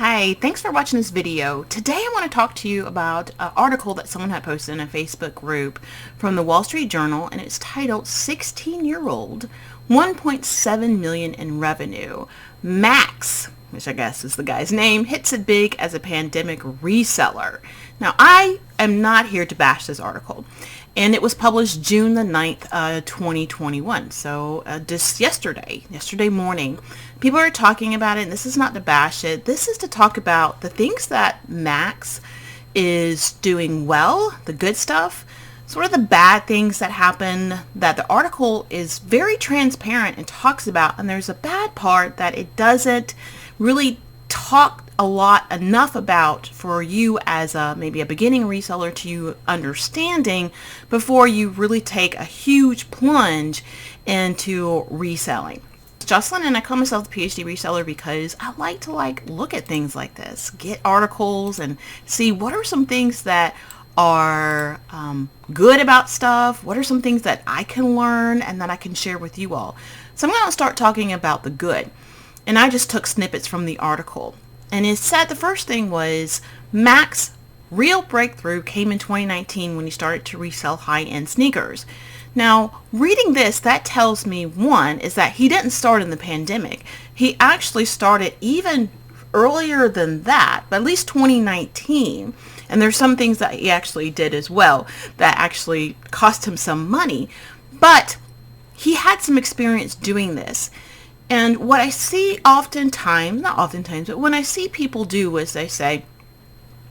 Hi, thanks for watching this video. Today I want to talk to you about an article that someone had posted in a Facebook group from the Wall Street Journal, and it's titled 16-Year-Old 1.7 million in revenue. Max, which I guess is the guy's name, hits it big as a pandemic reseller. Now, I am not here to bash this article, and it was published June the 9th, 2021. So just yesterday morning, people are talking about it, and this is not to bash it. This is to talk about the things that Max is doing well, the good stuff, sort of the bad things that happen that the article is very transparent and talks about. And there's a bad part that it doesn't really talk enough about for you as maybe a beginning reseller to you understanding before you really take a huge plunge into reselling. Jocelyn, and I call myself the PhD reseller because I like to look at things like this, get articles and see what are some things that are good about stuff, what are some things that I can learn and that I can share with you all. So I'm going to start talking about the good, and I just took snippets from the article. And it said the first thing was Mac's real breakthrough came in 2019 when he started to resell high-end sneakers. Now, reading this, that tells me, one, is that he didn't start in the pandemic. He actually started even earlier than that, but at least 2019. And there's some things that he actually did as well that actually cost him some money. But he had some experience doing this. And what I see oftentimes, not oftentimes, but when I see people do is they say,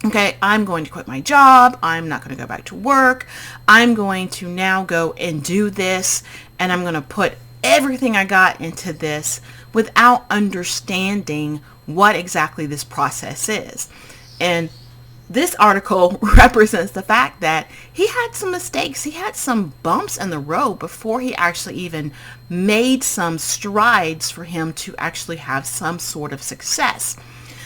okay, I'm going to quit my job. I'm not going to go back to work. I'm going to now go and do this. And I'm going to put everything I got into this without understanding what exactly this process is. And this article represents the fact that he had some mistakes. He had some bumps in the road before he actually even made some strides for him to actually have some sort of success.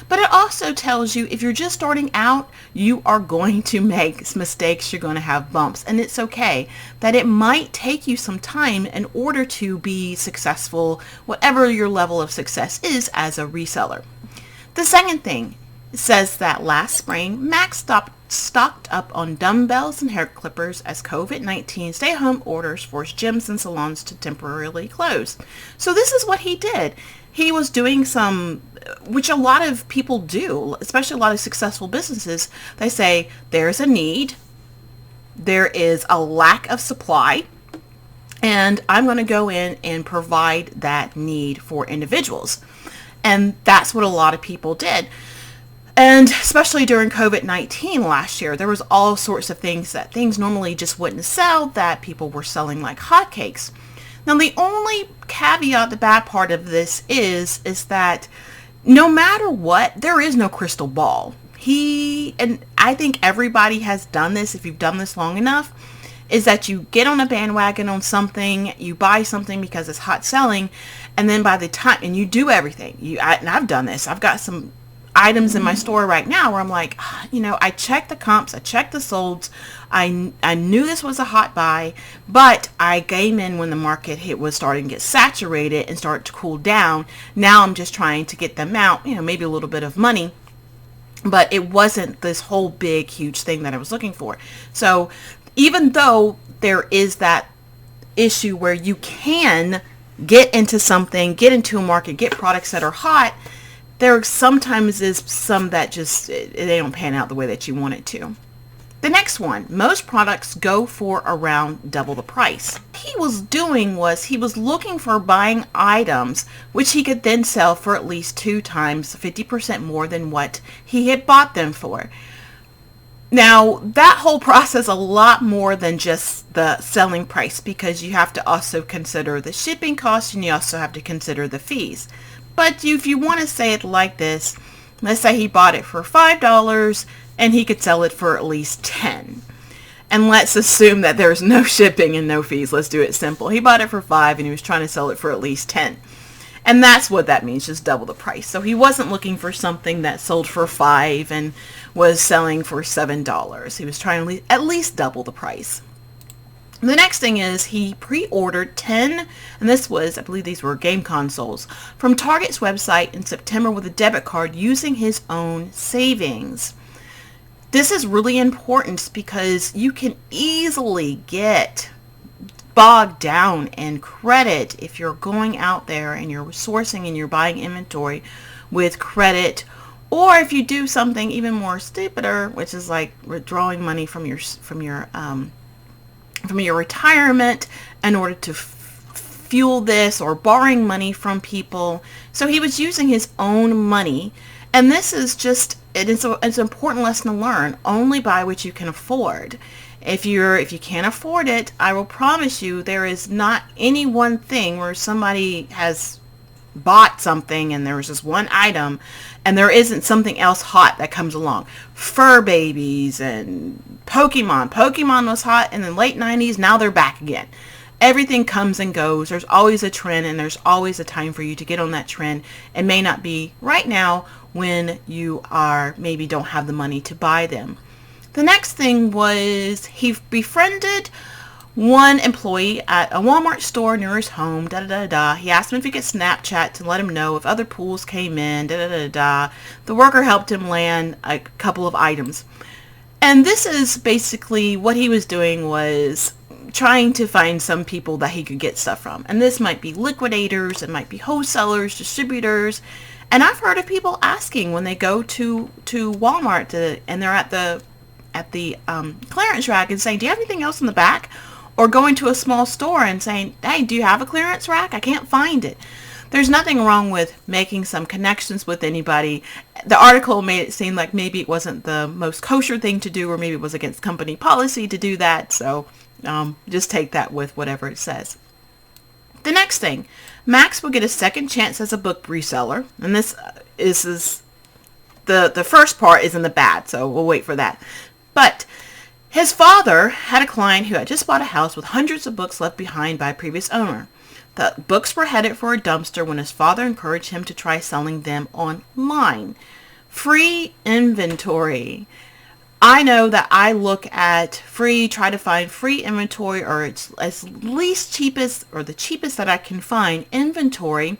But it also tells you if you're just starting out, you are going to make mistakes. You're going to have bumps, and it's okay that it might take you some time in order to be successful, whatever your level of success is as a reseller. The second thing says that last spring, Max stocked up on dumbbells and hair clippers as COVID-19 stay-at-home orders forced gyms and salons to temporarily close. So this is what he did. He was doing some, which a lot of people do, especially a lot of successful businesses. They say there's a need, there is a lack of supply, and I'm going to go in and provide that need for individuals. And that's what a lot of people did. And especially during COVID-19 last year, there was all sorts of things normally just wouldn't sell that people were selling like hotcakes. Now, the only caveat, the bad part of this is that no matter what, there is no crystal ball. And I think everybody has done this, if you've done this long enough, is that you get on a bandwagon on something, you buy something because it's hot selling, and then by the time, and you do everything. And I've done this. I've got some items in my store right now where I'm like, I checked the comps, I checked the solds, I knew this was a hot buy, but I came in when the market was starting to get saturated and start to cool down. Now I'm just trying to get them out, maybe a little bit of money, but it wasn't this whole big, huge thing that I was looking for. So even though there is that issue where you can get into something, get into a market, get products that are hot, there sometimes is some that just, they don't pan out the way that you want it to. The next one, most products go for around double the price. What he was doing was he was looking for buying items which he could then sell for at least 2 times 50% more than what he had bought them for. Now, that whole process a lot more than just the selling price, because you have to also consider the shipping costs and you also have to consider the fees. But if you want to say it like this, let's say he bought it for $5 and he could sell it for at least $10. And let's assume that there's no shipping and no fees. Let's do it simple. He bought it for $5 and he was trying to sell it for at least $10. And that's what that means, just double the price. So he wasn't looking for something that sold for $5 and was selling for $7. He was trying to at least double the price. The next thing is he pre-ordered 10, and this was, I believe these were game consoles, from Target's website in September with a debit card using his own savings. This is really important because you can easily get bogged down in credit if you're going out there and you're sourcing and you're buying inventory with credit, or if you do something even more stupider, which is like withdrawing money from your retirement in order to fuel this, or borrowing money from people. So he was using his own money, and this is just it's an important lesson to learn. Only buy what you can afford. If you can't afford it, I will promise you there is not any one thing where somebody has bought something and there was just one item and there isn't something else hot that comes along. Fur babies and Pokemon. Pokemon was hot in the late 90s. Now they're back again. Everything comes and goes. There's always a trend, and there's always a time for you to get on that trend. It may not be right now when you maybe don't have the money to buy them. The next thing was he befriended one employee at a Walmart store near his home. He asked him if he could Snapchat to let him know if other pools came in. The worker helped him land a couple of items. And this is basically what he was doing, was trying to find some people that he could get stuff from. And this might be liquidators, it might be wholesalers, distributors. And I've heard of people asking when they go to Walmart and they're at the clearance rack and saying, do you have anything else in the back? Or going to a small store and saying, hey, do you have a clearance rack? I can't find it. There's nothing wrong with making some connections with anybody. The article made it seem like maybe it wasn't the most kosher thing to do, or maybe it was against company policy to do that. So just take that with whatever it says. The next thing, Max will get a second chance as a book reseller. And this is the first part is in the bad, so we'll wait for that. But his father had a client who had just bought a house with hundreds of books left behind by a previous owner. The books were headed for a dumpster when his father encouraged him to try selling them online. Free inventory. I know that I look at try to find free inventory, or it's as least cheapest, or the cheapest that I can find inventory.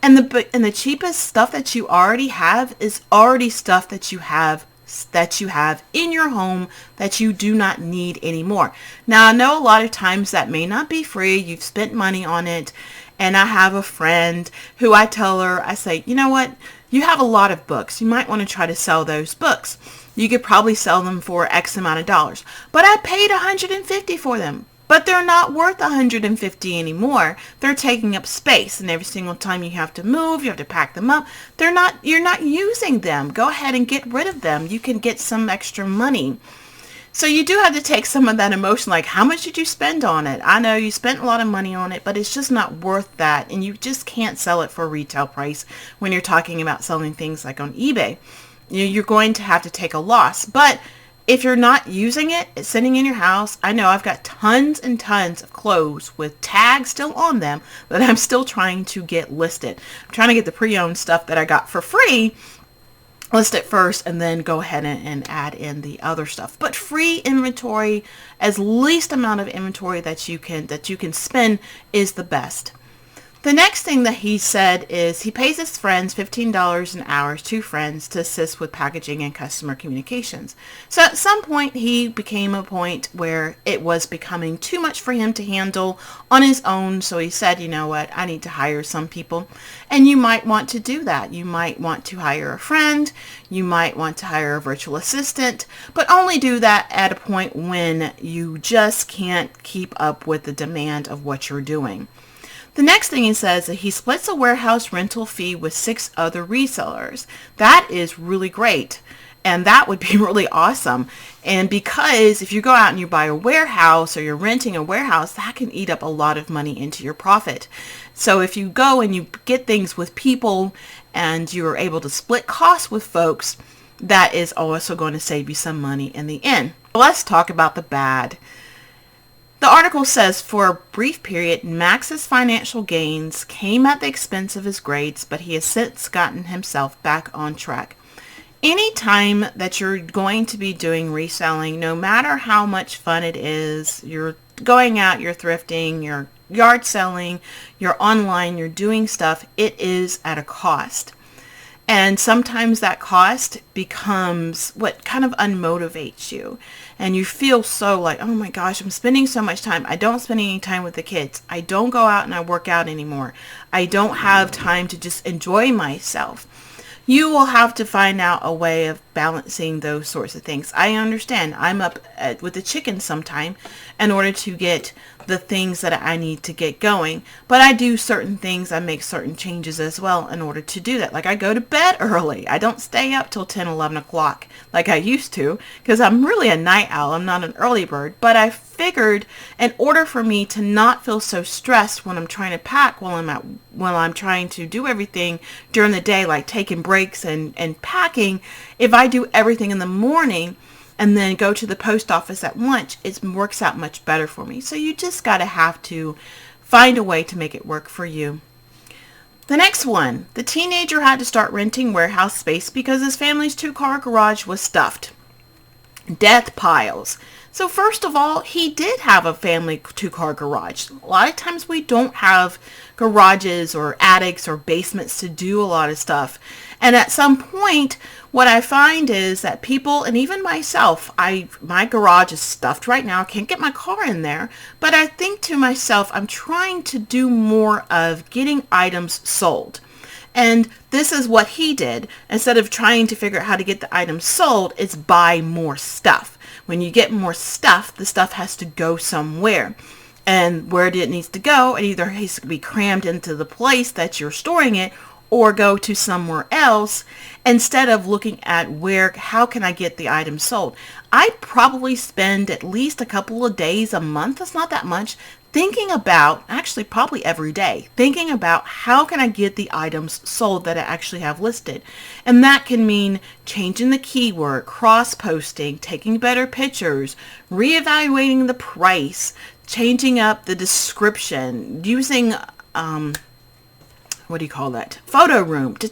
And the cheapest stuff that you already have is already stuff that you have in your home that you do not need anymore. Now, I know a lot of times that may not be free. You've spent money on it. And I have a friend who I tell her, I say, you know what? You have a lot of books. You might want to try to sell those books. You could probably sell them for X amount of dollars. But I paid $150 for them. But they're not worth $150 anymore. They're taking up space, and every single time you have to move, you have to pack them up. You're not using them. Go ahead and get rid of them. You can get some extra money. So you do have to take some of that emotion, like how much did you spend on it? I know you spent a lot of money on it, but it's just not worth that, and you just can't sell it for a retail price when you're talking about selling things like on eBay. You're going to have to take a loss. But if you're not using it, it's sitting in your house. I know I've got tons and tons of clothes with tags still on them that I'm still trying to get listed. I'm trying to get the pre-owned stuff that I got for free, list it first, and then go ahead and add in the other stuff. But free inventory, as least amount of inventory that you can spend, is the best. The next thing that he said is he pays his friends $15 an hour, 2 friends, to assist with packaging and customer communications. So at some point he became a point where it was becoming too much for him to handle on his own. So he said, you know what, I need to hire some people. And you might want to do that. You might want to hire a friend. You might want to hire a virtual assistant, but only do that at a point when you just can't keep up with the demand of what you're doing. The next thing he says that he splits a warehouse rental fee with 6 other resellers. That is really great. And that would be really awesome. And because if you go out and you buy a warehouse, or you're renting a warehouse, that can eat up a lot of money into your profit. So if you go and you get things with people and you're able to split costs with folks, that is also going to save you some money in the end. Let's talk about the bad. The article says, for a brief period, Max's financial gains came at the expense of his grades, but he has since gotten himself back on track. Anytime that you're going to be doing reselling, no matter how much fun it is, you're going out, you're thrifting, you're yard selling, you're online, you're doing stuff, it is at a cost. And sometimes that cost becomes what kind of unmotivates you. And you feel so like, oh my gosh, I'm spending so much time. I don't spend any time with the kids. I don't go out and I work out anymore. I don't have time to just enjoy myself. You will have to find out a way of balancing those sorts of things. I understand. I'm up with the chicken sometime in order to get the things that I need to get going. But I do certain things. I make certain changes as well in order to do that. Like I go to bed early. I don't stay up till 10, 11 o'clock like I used to because I'm really a night owl. I'm not an early bird. But I figured in order for me to not feel so stressed when I'm trying to pack while I'm trying to do everything during the day, like taking breaks and packing, if I do everything in the morning and then go to the post office at lunch, it works out much better for me. So you just got to have to find a way to make it work for you. The next one, the teenager had to start renting warehouse space because his family's 2-car garage was stuffed. Death piles. So first of all, he did have a family 2-car garage. A lot of times we don't have garages or attics or basements to do a lot of stuff. And at some point, what I find is that people, and even myself, my garage is stuffed right now. I can't get my car in there. But I think to myself, I'm trying to do more of getting items sold. And this is what he did. Instead of trying to figure out how to get the items sold, it's buy more stuff. When you get more stuff, the stuff has to go somewhere. And where it needs to go, it either has to be crammed into the place that you're storing it or go to somewhere else instead of looking at how can I get the item sold. I probably spend at least a couple of days a month, that's not that much, thinking about, actually probably every day, thinking about how can I get the items sold that I actually have listed. And that can mean changing the keyword, cross-posting, taking better pictures, reevaluating the price, changing up the description, using photo room to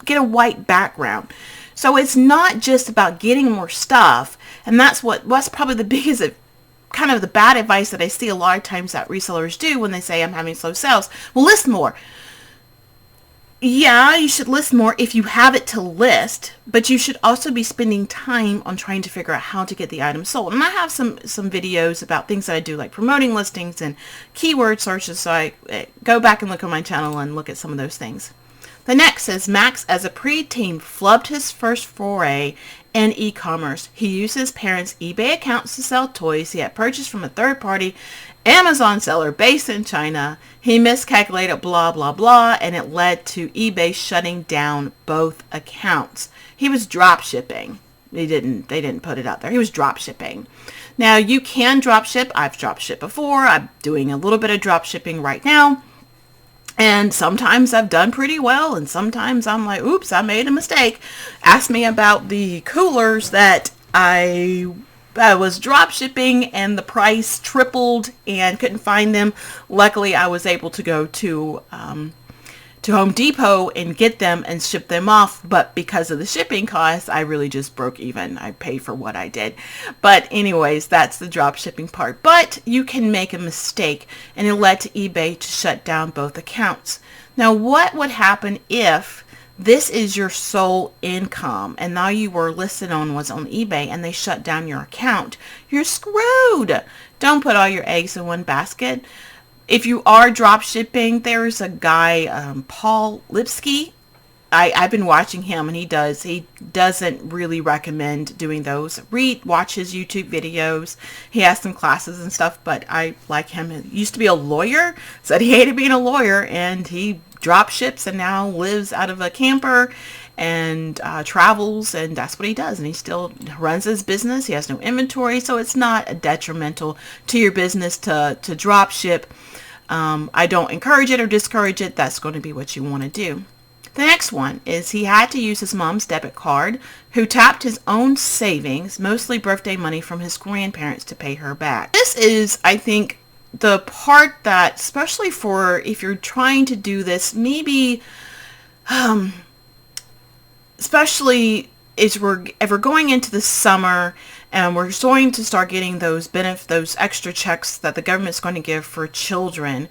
get a white background. So it's not just about getting more stuff, and that's probably the biggest kind of the bad advice that I see a lot of times that resellers do when they say I'm having slow sales. Well, list more. Yeah, you should list more if you have it to list, but you should also be spending time on trying to figure out how to get the item sold. And I have some videos about things that I do, like promoting listings and keyword searches, so I go back and look on my channel and look at some of those things. The next says, Max, as a preteen, flubbed his first foray in e-commerce. He used his parents' eBay accounts to sell toys he had purchased from a third-party Amazon seller based in China. He miscalculated blah, blah, blah, and it led to eBay shutting down both accounts. He was drop shipping. They didn't put it out there. He was drop shipping. Now, you can drop ship. I've drop shipped before. I'm doing a little bit of drop shipping right now. And sometimes I've done pretty well, and sometimes I'm like, oops, I made a mistake. Ask me about the coolers that I was drop shipping and the price tripled and couldn't find them. Luckily, I was able to go to Home Depot and get them and ship them off. But because of the shipping costs, I really just broke even. I paid for what I did. But anyways, that's the drop shipping part. But you can make a mistake, and it led to eBay to shut down both accounts. Now, what would happen if this is your sole income and now you were listed on eBay and they shut down your account? You're screwed. Don't put all your eggs in one basket. If you are drop shipping, there's a guy, Paul Lipsky. I've been watching him, and he doesn't really recommend doing those. Watch his YouTube videos. He has some classes and stuff, but I like him. He used to be a lawyer, said he hated being a lawyer, and he drop ships and now lives out of a camper and travels, and that's what he does. And he still runs his business. He has no inventory, so it's not detrimental to your business to drop ship. I don't encourage it or discourage it. That's going to be what you want to do. The next one is he had to use his mom's debit card, who tapped his own savings, mostly birthday money from his grandparents, to pay her back. This is, I think, the part that, especially for if you're trying to do this, maybe, especially if we're going into the summer and we're going to start getting those those extra checks that the government's going to give for children.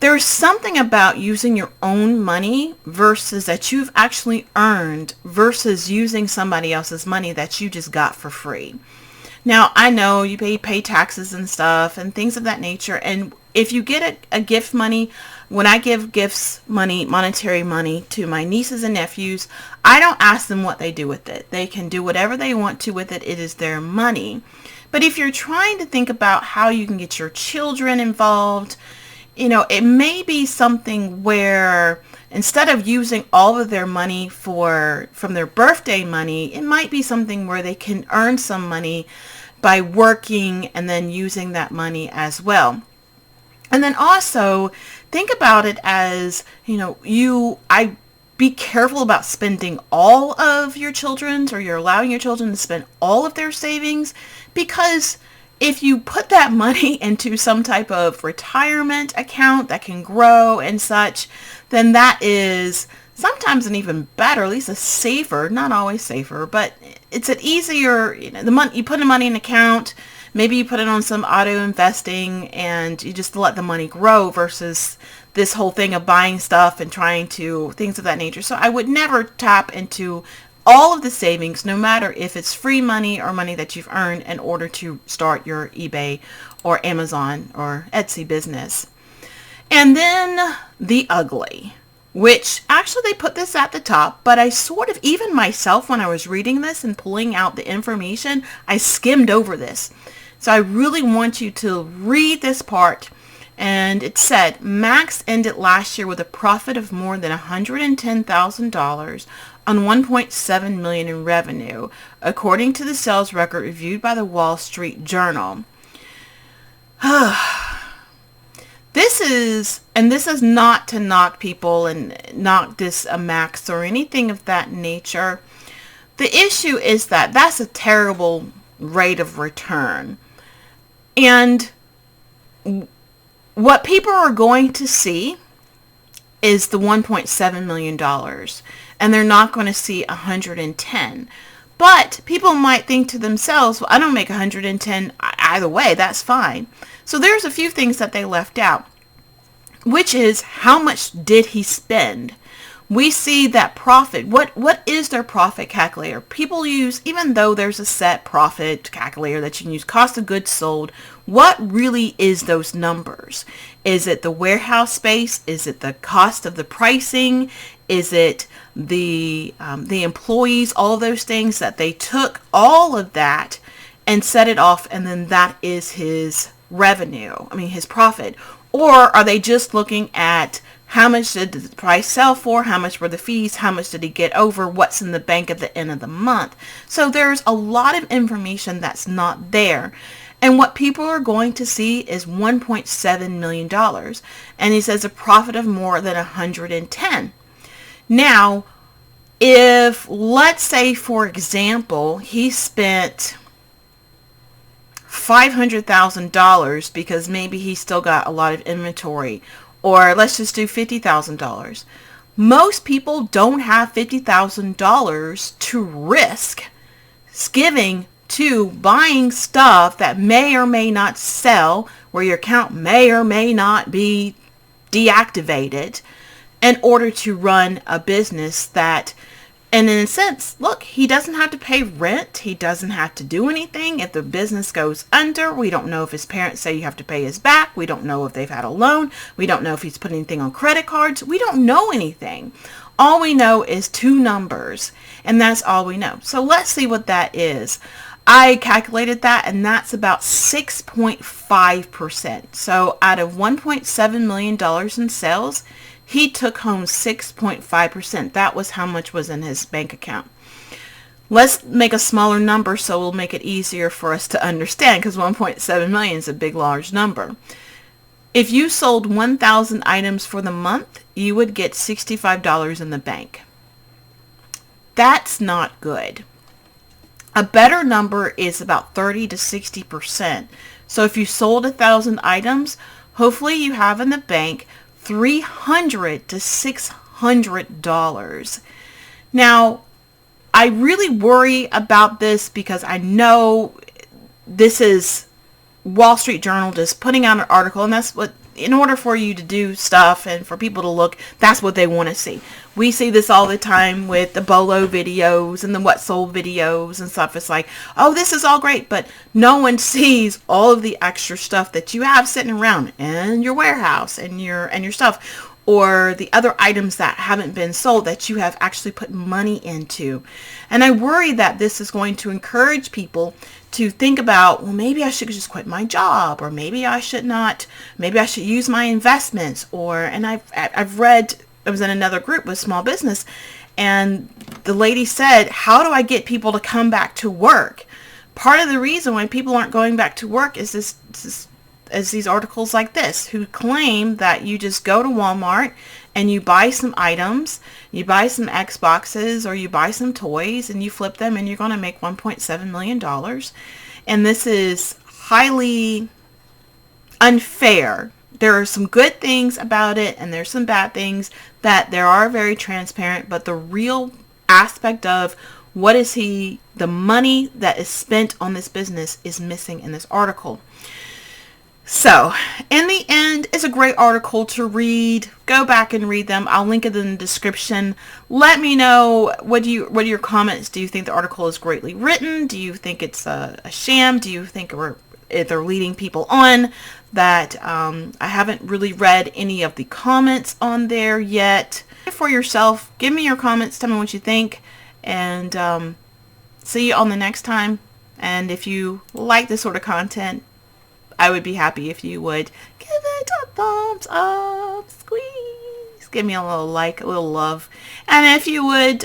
There's something about using your own money versus that you've actually earned versus using somebody else's money that you just got for free. Now, I know you pay taxes and stuff and things of that nature. And if you get a gift money, when I give gifts money, monetary money to my nieces and nephews, I don't ask them what they do with it. They can do whatever they want to with it. It is their money. But if you're trying to think about how you can get your children involved, it may be something where instead of using all of their money from their birthday money, it might be something where they can earn some money by working and then using that money as well. And then also think about it as, be careful about spending all of your children's, or you're allowing your children to spend all of their savings, because if you put that money into some type of retirement account that can grow and such, then that is sometimes an even better, at least a safer, not always safer, but it's an easier, the money, you put the money in an account, maybe you put it on some auto investing and you just let the money grow versus this whole thing of buying stuff and trying to, things of that nature. So I would never tap into all of the savings, no matter if it's free money or money that you've earned, in order to start your eBay or Amazon or Etsy business. And then the ugly, which actually they put this at the top, but I sort of, even myself, when I was reading this and pulling out the information, I skimmed over this. So I really want you to read this part. And it said, Max ended last year with a profit of more than $110,000 on $1.7 million in revenue, according to the sales record reviewed by the Wall Street Journal. This is not to knock people and knock this a Max or anything of that nature. The issue is that that's a terrible rate of return. And what people are going to see is the $1.7 million, and they're not going to see 110. But people might think to themselves, well, I don't make 110 either way, that's fine. So there's a few things that they left out, which is how much did he spend? We see that profit. What is their profit calculator? People use, even though there's a set profit calculator that you can use, cost of goods sold, what really is those numbers? Is it the warehouse space? Is it the cost of the pricing? Is it the employees? All of those things that they took all of that and set it off, and then that is his revenue, his profit. Or are they just looking at how much did the price sell for? How much were the fees? How much did he get over? What's in the bank at the end of the month? So there's a lot of information that's not there. And what people are going to see is $1.7 million. And he says a profit of more than 110. Now, if, let's say, for example, he spent $500,000 because maybe he still got a lot of inventory, or let's just do $50,000. Most people don't have $50,000 to risk giving to buying stuff that may or may not sell, where your account may or may not be deactivated, in order to run a business that, and in a sense, look, he doesn't have to pay rent. He doesn't have to do anything. If the business goes under, we don't know if his parents say you have to pay his back. We don't know if they've had a loan. We don't know if he's put anything on credit cards. We don't know anything. All we know is two numbers, and that's all we know. So let's see what that is. I calculated that, and that's about 6.5%. So out of $1.7 million in sales, he took home 6.5%. That was how much was in his bank account. Let's make a smaller number so we'll make it easier for us to understand, because 1.7 million is a big, large number. If you sold 1,000 items for the month, you would get $65 in the bank. That's not good. A better number is about 30 to 60%. So if you sold 1,000 items, hopefully you have in the bank $300 to $600. Now, I really worry about this because I know this is Wall Street Journal just putting out an article, and that's what, in order for you to do stuff and for people to look, that's what they want to see. We see this all the time with the Bolo videos and the What Sold videos and stuff. It's like, oh, this is all great, but no one sees all of the extra stuff that you have sitting around in your warehouse and your stuff, or the other items that haven't been sold that you have actually put money into. And I worry that this is going to encourage people to think about, well, maybe I should just quit my job, or maybe I should not, maybe I should use my investments, and I've read, I was in another group with small business, and the lady said, how do I get people to come back to work? Part of the reason why people aren't going back to work is these articles like this, who claim that you just go to Walmart and you buy some items, you buy some Xboxes or you buy some toys and you flip them and you're going to make $1.7 million. And this is highly unfair. There are some good things about it and there's some bad things that there are very transparent, but the real aspect of the money that is spent on this business is missing in this article. So, in the end, it's a great article to read. Go back and read them. I'll link it in the description. Let me know, what are your comments? Do you think the article is greatly written? Do you think it's a sham? Do you think they're leading people on? That I haven't really read any of the comments on there yet. For yourself, give me your comments. Tell me what you think. And see you on the next time. And if you like this sort of content, I would be happy if you would give it a thumbs up, squeeze, give me a little like, a little love, and if you would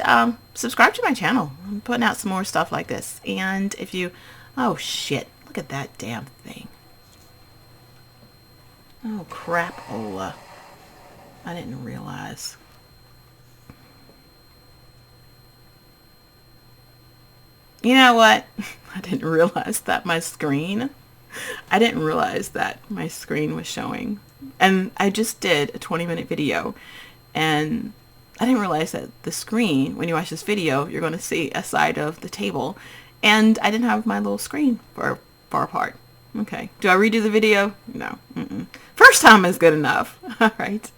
subscribe to my channel. I'm putting out some more stuff like this. And if you, oh shit, look at that damn thing. Oh crapola, I didn't realize. You know what? I didn't realize that my screen was showing. And I just did a 20-minute video, and I didn't realize that the screen, when you watch this video, you're going to see a side of the table. And I didn't have my little screen far apart. Okay. Do I redo the video? No. First time is good enough. All right.